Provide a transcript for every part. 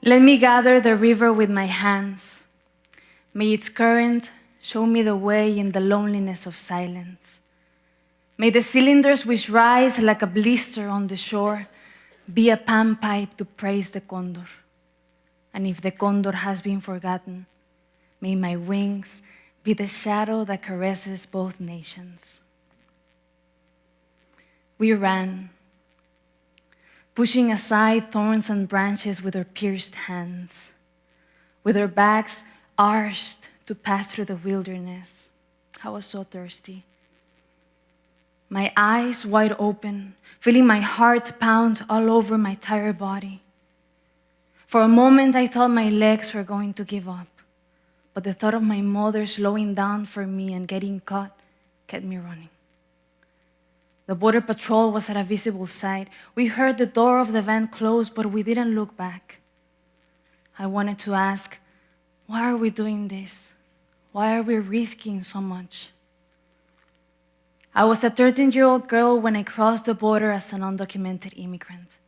Let me gather the river with my hands. May its current show me the way in the loneliness of silence. May the cylinders which rise like a blister on the shore be a panpipe to praise the condor. And if the condor has been forgotten, may my wings be the shadow that caresses both nations. We ran, pushing aside thorns and branches with our pierced hands, with our backs arched to pass through the wilderness. I was so thirsty. My eyes wide open, feeling my heart pound all over my tired body. For a moment, I thought my legs were going to give up, but the thought of my mother slowing down for me and getting caught kept me running. The border patrol was at a visible sight. We heard the door of the van close, but we didn't look back. I wanted to ask, why are we doing this? Why are we risking so much? I was a 13-year-old girl when I crossed the border as an undocumented immigrant.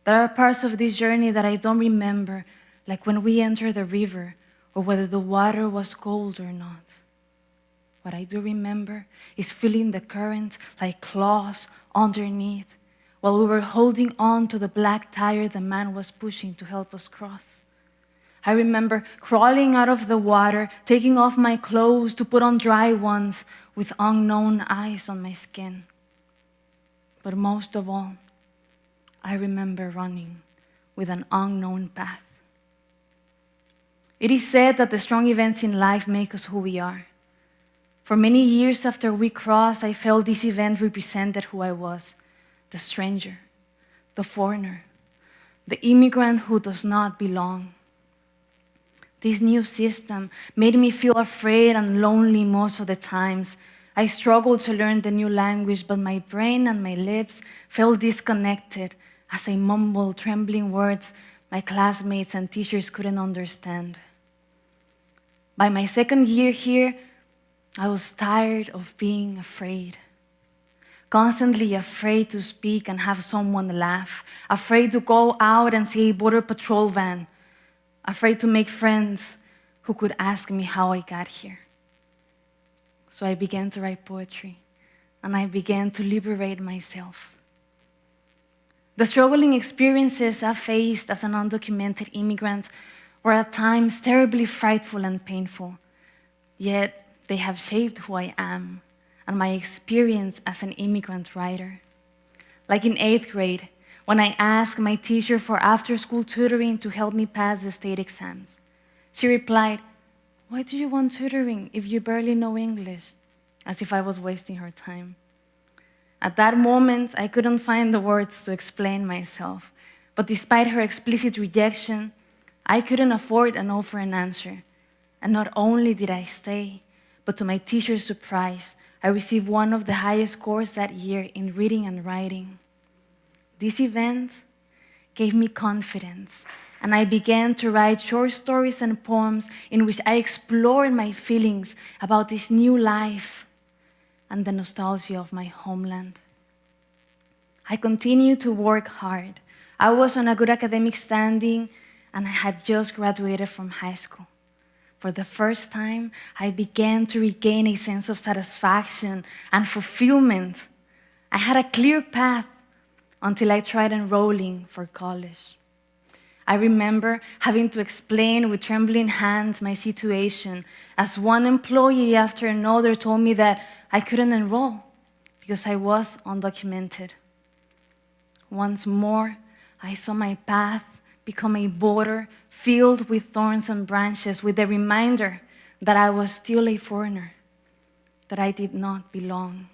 There are parts of this journey that I don't remember, like when we entered the river or whether the water was cold or not. What I do remember is feeling the current like claws underneath while we were holding on to the black tire the man was pushing to help us cross. I remember crawling out of the water, taking off my clothes to put on dry ones with unknown ice on my skin. But most of all, I remember running with an unknown path. It is said that the strong events in life make us who we are. For many years after we crossed, I felt this event represented who I was, the stranger, the foreigner, the immigrant who does not belong. This new system made me feel afraid and lonely most of the times. I struggled to learn the new language, but my brain and my lips felt disconnected as I mumbled trembling words my classmates and teachers couldn't understand. By my second year here, I was tired of being afraid. Constantly afraid to speak and have someone laugh, afraid to go out and see a border patrol van, afraid to make friends who could ask me how I got here. So I began to write poetry, and I began to liberate myself. The struggling experiences I faced as an undocumented immigrant were at times terribly frightful and painful, yet they have shaped who I am and my experience as an immigrant writer. Like in 8th grade, when I asked my teacher for after-school tutoring to help me pass the state exams, she replied, "Why do you want tutoring if you barely know English?" As if I was wasting her time. At that moment, I couldn't find the words to explain myself, but despite her explicit rejection, I couldn't afford an no for an answer. And not only did I stay, but to my teacher's surprise, I received one of the highest scores that year in reading and writing. This event gave me confidence, and I began to write short stories and poems in which I explored my feelings about this new life and the nostalgia of my homeland. I continued to work hard. I was on a good academic standing, and I had just graduated from high school. For the first time, I began to regain a sense of satisfaction and fulfillment. I had a clear path until I tried enrolling for college. I remember having to explain with trembling hands my situation as one employee after another told me that I couldn't enroll because I was undocumented. Once more, I saw my path become a border filled with thorns and branches, with the reminder that I was still a foreigner, that I did not belong.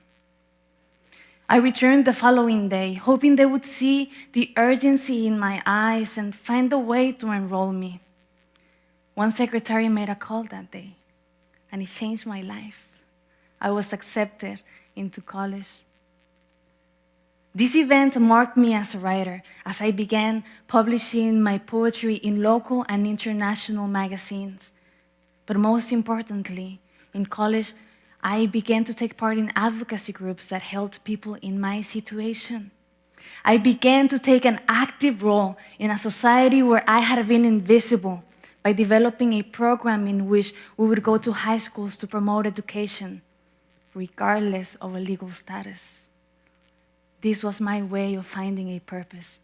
I returned the following day, hoping they would see the urgency in my eyes and find a way to enroll me. One secretary made a call that day, and it changed my life. I was accepted into college. This event marked me as a writer as I began publishing my poetry in local and international magazines. But most importantly, in college, I began to take part in advocacy groups that helped people in my situation. I began to take an active role in a society where I had been invisible by developing a program in which we would go to high schools to promote education, regardless of a legal status. This was my way of finding a purpose.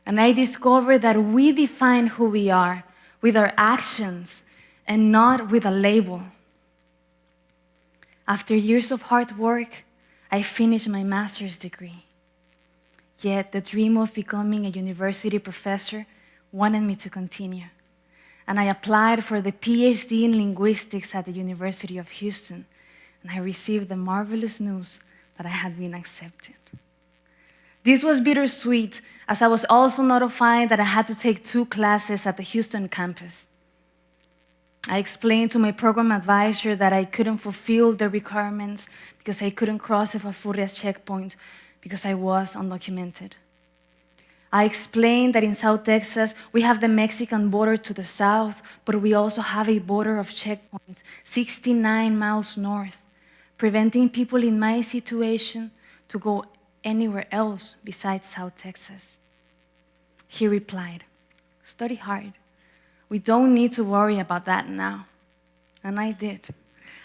And I discovered that we define who we are with our actions and not with a label. After years of hard work, I finished my master's degree. Yet the dream of becoming a university professor wanted me to continue. And I applied for the PhD in linguistics at the University of Houston, and I received the marvelous news that I had been accepted. This was bittersweet, as I was also notified that I had to take 2 classes at the Houston campus. I explained to my program advisor that I couldn't fulfill the requirements because I couldn't cross the Fafurrias checkpoint because I was undocumented. I explained that in South Texas, we have the Mexican border to the south, but we also have a border of checkpoints 69 miles north, preventing people in my situation to go anywhere else besides South Texas. He replied, "Study hard. We don't need to worry about that now." And I did.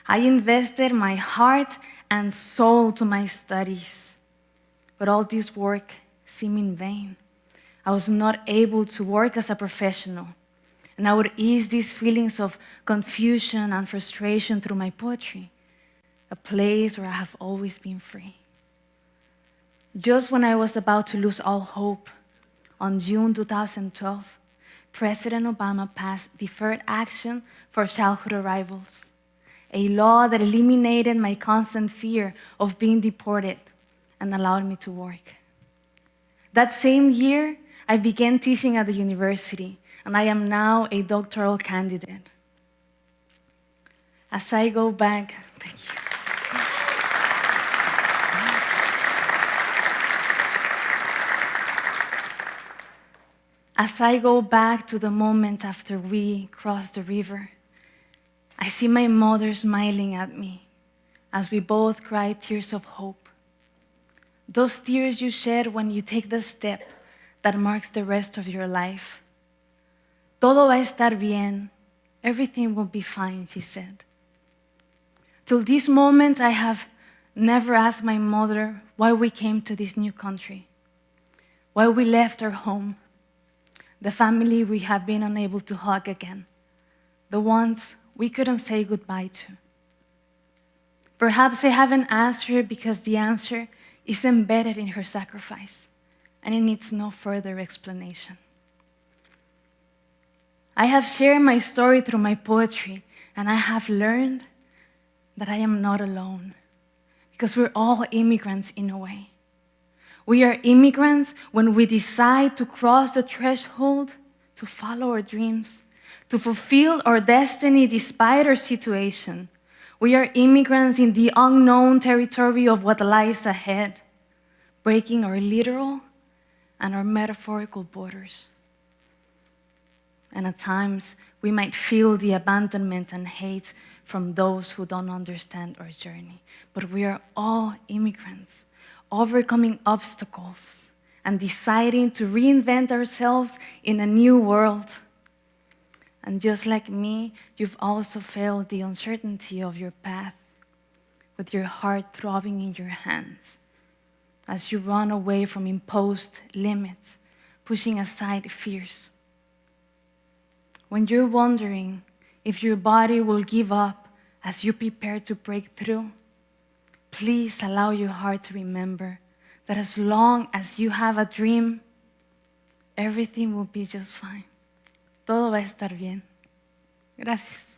I invested my heart and soul to my studies. But all this work seemed in vain. I was not able to work as a professional, and I would ease these feelings of confusion and frustration through my poetry, a place where I have always been free. Just when I was about to lose all hope, on June 2012, President Obama passed Deferred Action for Childhood Arrivals, a law that eliminated my constant fear of being deported and allowed me to work. That same year, I began teaching at the university, and I am now a doctoral candidate. As I go back, thank you. As I go back to the moments after we crossed the river, I see my mother smiling at me as we both cry tears of hope. Those tears you shed when you take the step that marks the rest of your life. Todo va a estar bien. Everything will be fine, she said. Till this moment, I have never asked my mother why we came to this new country, why we left our home, the family we have been unable to hug again, the ones we couldn't say goodbye to. Perhaps I haven't asked her because the answer is embedded in her sacrifice, and it needs no further explanation. I have shared my story through my poetry, and I have learned that I am not alone, because we're all immigrants in a way. We are immigrants when we decide to cross the threshold to follow our dreams, to fulfill our destiny despite our situation. We are immigrants in the unknown territory of what lies ahead, breaking our literal and our metaphorical borders. And at times, we might feel the abandonment and hate from those who don't understand our journey. But we are all immigrants, overcoming obstacles and deciding to reinvent ourselves in a new world. And just like me, you've also felt the uncertainty of your path, with your heart throbbing in your hands as you run away from imposed limits, pushing aside fears. When you're wondering if your body will give up as you prepare to break through, please allow your heart to remember that as long as you have a dream, everything will be just fine. Todo va a estar bien. Gracias.